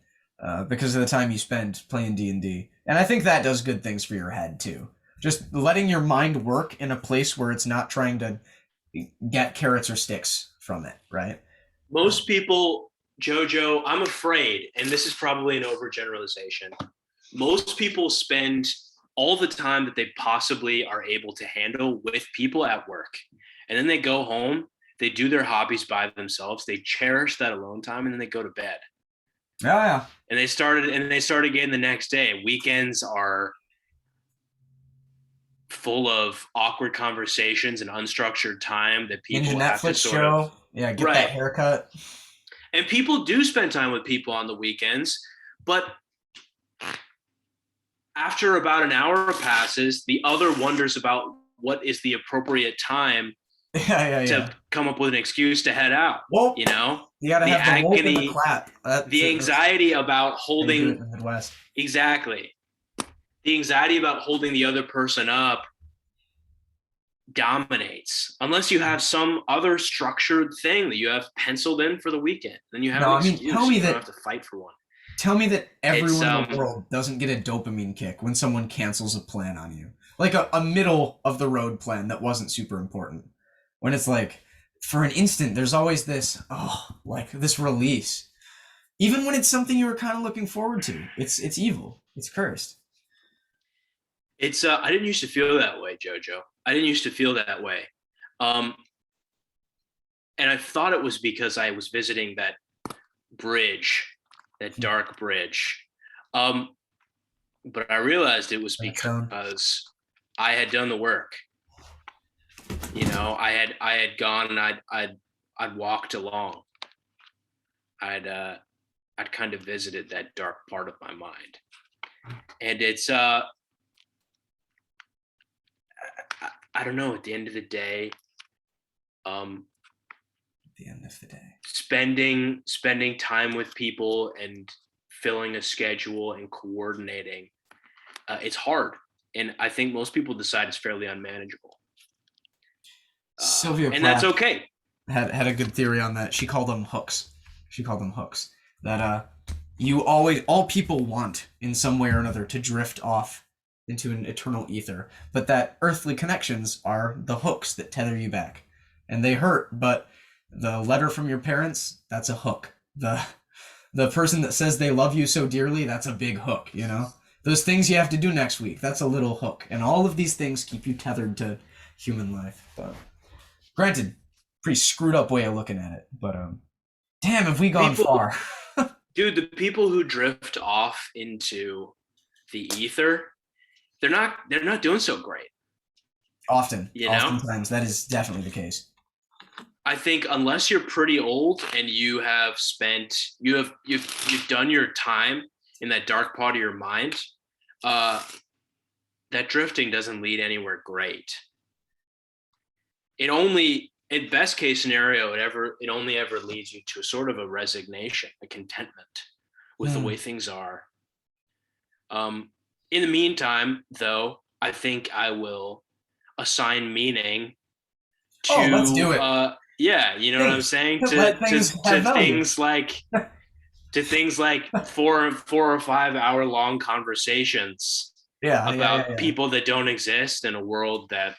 because of the time you spend playing D&D. And I think that does good things for your head too. Just letting your mind work in a place where it's not trying to get carrots or sticks from it, right? Most people, Jojo, I'm afraid, and this is probably an overgeneralization, most people spend all the time that they possibly are able to handle with people at work. And then they go home, they do their hobbies by themselves, they cherish that alone time, and then they go to bed. Yeah. And they start again the next day. Weekends are full of awkward conversations and unstructured time that people have to sort of. Yeah, get that haircut. And people do spend time with people on the weekends, but after about an hour passes, the other wonders about what is the appropriate time to Yeah. come up with an excuse to head out. Well, You know, you got to the have the whoop and the agony, clap. the That's anxiety about how you do it holding in the Midwest. exactly the anxiety about holding the other person up dominates unless you have some other structured thing that you have penciled in for the weekend. Then you have No, an I mean, excuse. You don't have to fight for one. tell me that It's everyone in the world doesn't get a dopamine kick when someone cancels a plan on you. Like a middle of the road plan that wasn't super important. When it's like, for an instant, there's always this, like this release. Even when it's something you were kind of looking forward to. It's evil. It's cursed. I didn't used to feel that way, Jojo. I didn't used to feel that way. Um, and I thought it was because I was visiting that bridge, that dark bridge. Um, but I realized it was because I had done the work. You know, I had gone and I'd walked along. I'd kind of visited that dark part of my mind, and it's I don't know. At the end of the day, spending time with people and filling a schedule and coordinating, it's hard, and I think most people decide it's fairly unmanageable. Sylvia and Plath that's okay. Had a good theory on that. She called them hooks. That all people want in some way or another to drift off into an eternal ether, but that earthly connections are the hooks that tether you back, and they hurt. But the letter from your parents, that's a hook. The person that says they love you so dearly, that's a big hook. You know, those things you have to do next week, that's a little hook, and all of these things keep you tethered to human life. But granted, pretty screwed up way of looking at it. But damn, have we gone far? Dude, the people who drift off into the ether, they're not doing so great. Oftentimes that is definitely the case. I think unless you're pretty old and you've done your time in that dark part of your mind, that drifting doesn't lead anywhere great. In best case scenario, it only ever leads you to a sort of a resignation, a contentment with the way things are. In the meantime, though, I think I will assign meaning to let's do it. You know what I'm saying? To things like 4 or 5 hour long conversations about people that don't exist in a world that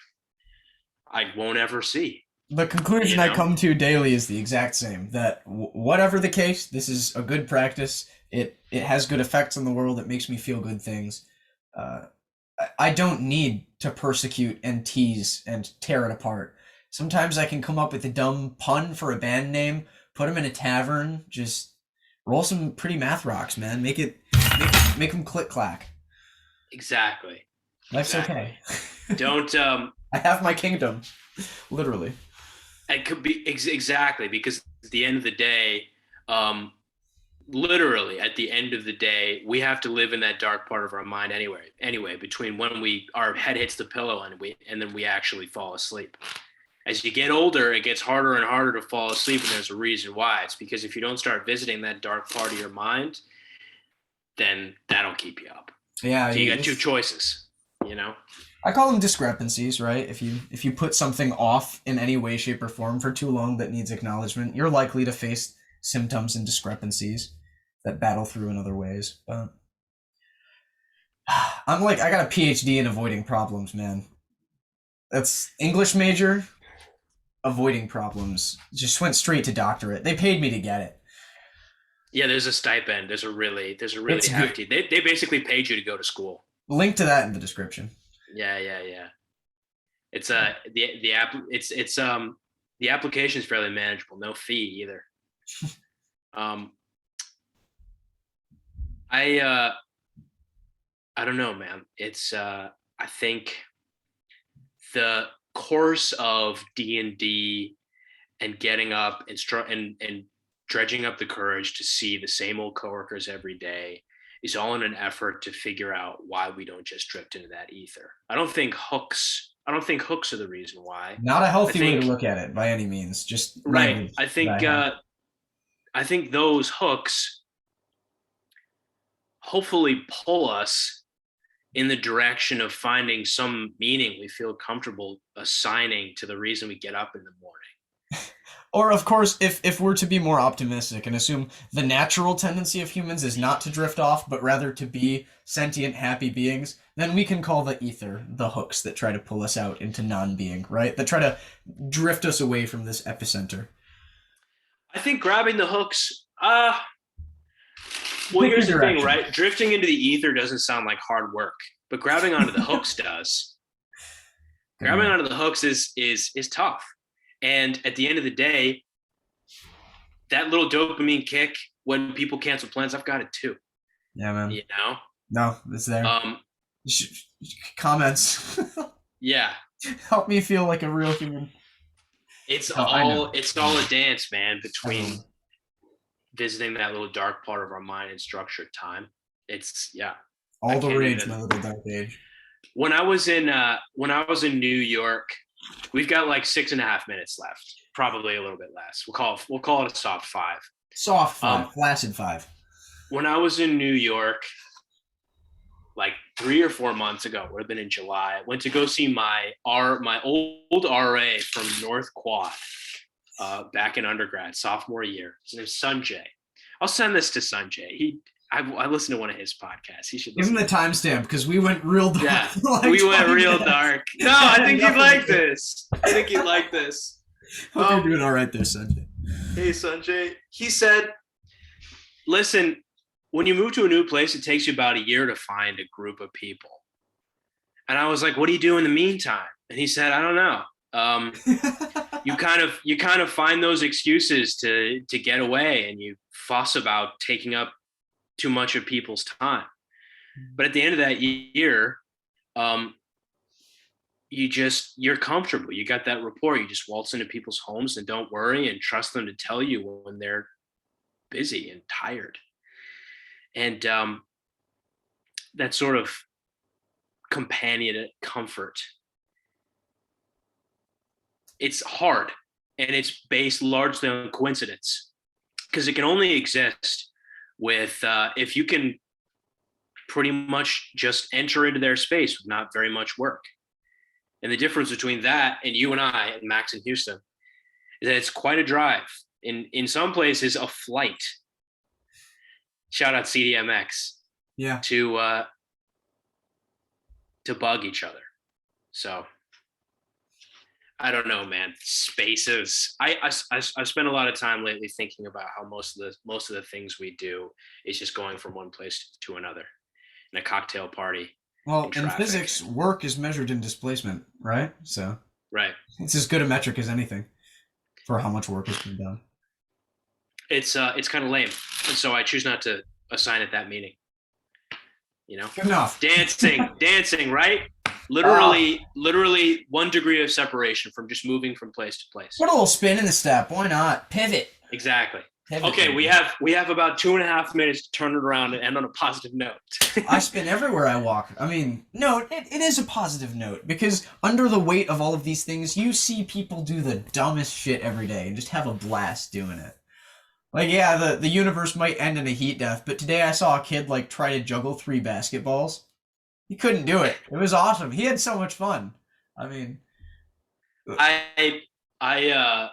I won't ever see. The conclusion I come to daily is the exact same, that whatever the case, this is a good practice. It has good effects on the world. It makes me feel good things. I don't need to persecute and tease and tear it apart. Sometimes I can come up with a dumb pun for a band name, put them in a tavern, just roll some pretty math rocks, man. Make them click clack. Exactly. Life's okay. Don't I have my kingdom, literally. It could be exactly, because at the end of the day, literally at the end of the day, we have to live in that dark part of our mind anyway, between when our head hits the pillow and then we actually fall asleep. As you get older, it gets harder and harder to fall asleep, and there's a reason why. It's because if you don't start visiting that dark part of your mind, then that'll keep you up. Yeah. So you got two choices, you know? I call them discrepancies, right? If you put something off in any way, shape, or form for too long that needs acknowledgement, you're likely to face symptoms and discrepancies that battle through in other ways. But I got a PhD in avoiding problems, man. That's English major, avoiding problems. Just went straight to doctorate. They paid me to get it. Yeah, there's a stipend. There's a really hefty. They basically paid you to go to school. Link to that in the description. Yeah. It's the application is fairly manageable. No fee either. I don't know, man. It's I think the course of D&D and getting up and dredging up the courage to see the same old coworkers every day is all in an effort to figure out why we don't just drift into that ether. I don't think hooks are the reason why. Not a I healthy way think, to look at it by any means. Just right. language I that think I have. I think those hooks hopefully pull us in the direction of finding some meaning we feel comfortable assigning to the reason we get up in the morning. Or of course, if we're to be more optimistic and assume the natural tendency of humans is not to drift off, but rather to be sentient, happy beings, then we can call the ether the hooks that try to pull us out into non-being, right? That try to drift us away from this epicenter. I think grabbing the hooks, well, Pick your here's the thing, direction. right? Drifting into the ether doesn't sound like hard work, but grabbing onto the hooks does. Good Grabbing one. onto the hooks is tough. And at the end of the day, that little dopamine kick when people cancel plans, I've got it too. Yeah, man. You know? No, it's there. Um, Comments. yeah. Help me feel like a real human. It's Oh, I know. all a dance, man, between visiting that little dark part of our mind and structured time. It's All the can't rage, even- my little dark age. When I was in New York, we've got like 6.5 minutes left, probably a little bit less. We'll call it a soft 5. Soft 5, flaccid 5. When I was in New York, like 3 or 4 months ago, would have been in July, I went to go see my old RA from North Quad back in undergrad, sophomore year. His name's Sunjay. I'll send this to Sunjay. I listened to one of his podcasts. He should Give him the timestamp because we went real dark. Yeah, like we went 20 real minutes. dark. No, I think you'd like this. I think you'd like this. Hope you're doing all right there, Sunjay. Hey, Sunjay. He said, listen, when you move to a new place, it takes you about a year to find a group of people. And I was like, what do you do in the meantime? And he said, I don't know. You kind of find those excuses to get away, and you fuss about taking up too much of people's time. But at the end of that year, you're comfortable. You got that rapport. You just waltz into people's homes and don't worry and trust them to tell you when they're busy and tired. And that sort of companionate comfort, it's hard, and it's based largely on coincidence, because it can only exist with if you can pretty much just enter into their space with not very much work. And the difference between that and you and I and Max in Houston is that it's quite a drive. In some places, a flight. Shout out CDMX. Yeah. To bug each other. So I don't know, man. Spaces. I spent a lot of time lately thinking about how most of the things we do is just going from one place to another. In a cocktail party. Well, in physics, work is measured in displacement, right? So right. It's as good a metric as anything for how much work has been done. It's kind of lame, and so I choose not to assign it that meaning. You know, Good enough. dancing, right? Literally 1 degree of separation from just moving from place to place. Put a little spin in the step. Why not? Pivot. Exactly. Pivot. Okay, we have about 2.5 minutes to turn it around and end on a positive note. I spin everywhere I walk. I mean, no, it is a positive note, because under the weight of all of these things, you see people do the dumbest shit every day and just have a blast doing it. Like, yeah, the universe might end in a heat death, but today I saw a kid, like, try to juggle 3 basketballs. He couldn't do it. It was awesome. He had so much fun. I mean... I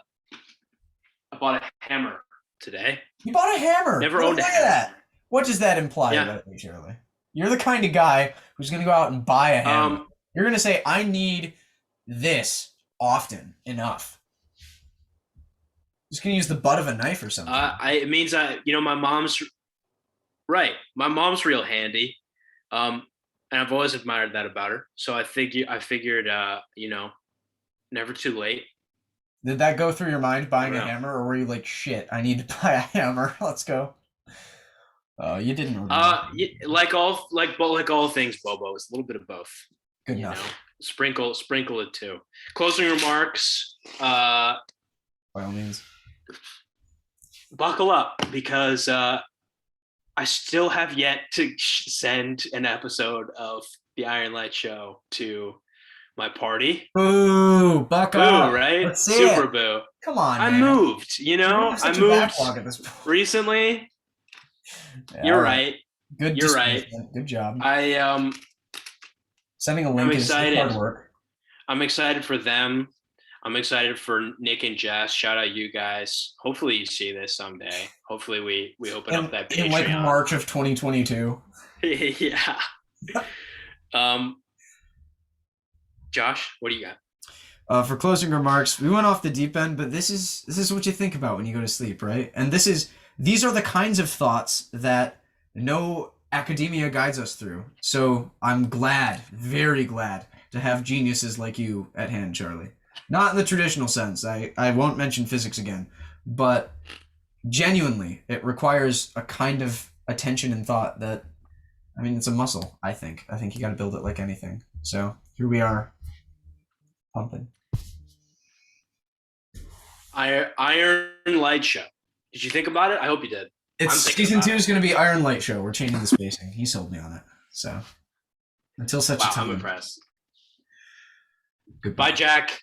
bought a hammer today. You bought a hammer! Never owned a hammer. That. What does that imply about you, Shirley? You're the kind of guy who's going to go out and buy a hammer. You're going to say, I need this often enough. Just going to use the butt of a knife or something. It means my mom's right. My mom's real handy, and I've always admired that about her. So I figured, never too late. Did that go through your mind, buying a hammer, or were you like, shit, I need to buy a hammer? Let's go. Oh, you didn't. Like all things, Bobo, it's a little bit of both. Good enough. Sprinkle it too. Closing remarks. By all means. Buckle up, because I still have yet to send an episode of the Ironlight show to my party. Boo! Buck Boo, up. right? Let's see Super it. boo. Come on, I man. moved, You don't have I such a moved backlog at this point. recently. Yeah, You're all right. Good. You're right. Good job. I Sending a I'm link is excited. hard work. I'm excited for them. I'm excited for Nick and Jess. Shout out you guys. Hopefully you see this someday. Hopefully we open up that Patreon. In like March of 2022. Yeah. Josh, what do you got? For closing remarks, we went off the deep end, but this is what you think about when you go to sleep, right? And these are the kinds of thoughts that no academia guides us through. So I'm glad, very glad, to have geniuses like you at hand, Charlie. Not in the traditional sense. I won't mention physics again, but genuinely, it requires a kind of attention and thought that, I mean, it's a muscle, I think. I think you got to build it like anything. So here we are, pumping. Ironlight show. Did you think about it? I hope you did. It's season 2 is going to be Ironlight show. We're changing the spacing. He sold me on it. So until such a time. I'm impressed. Goodbye. Bye, Jack.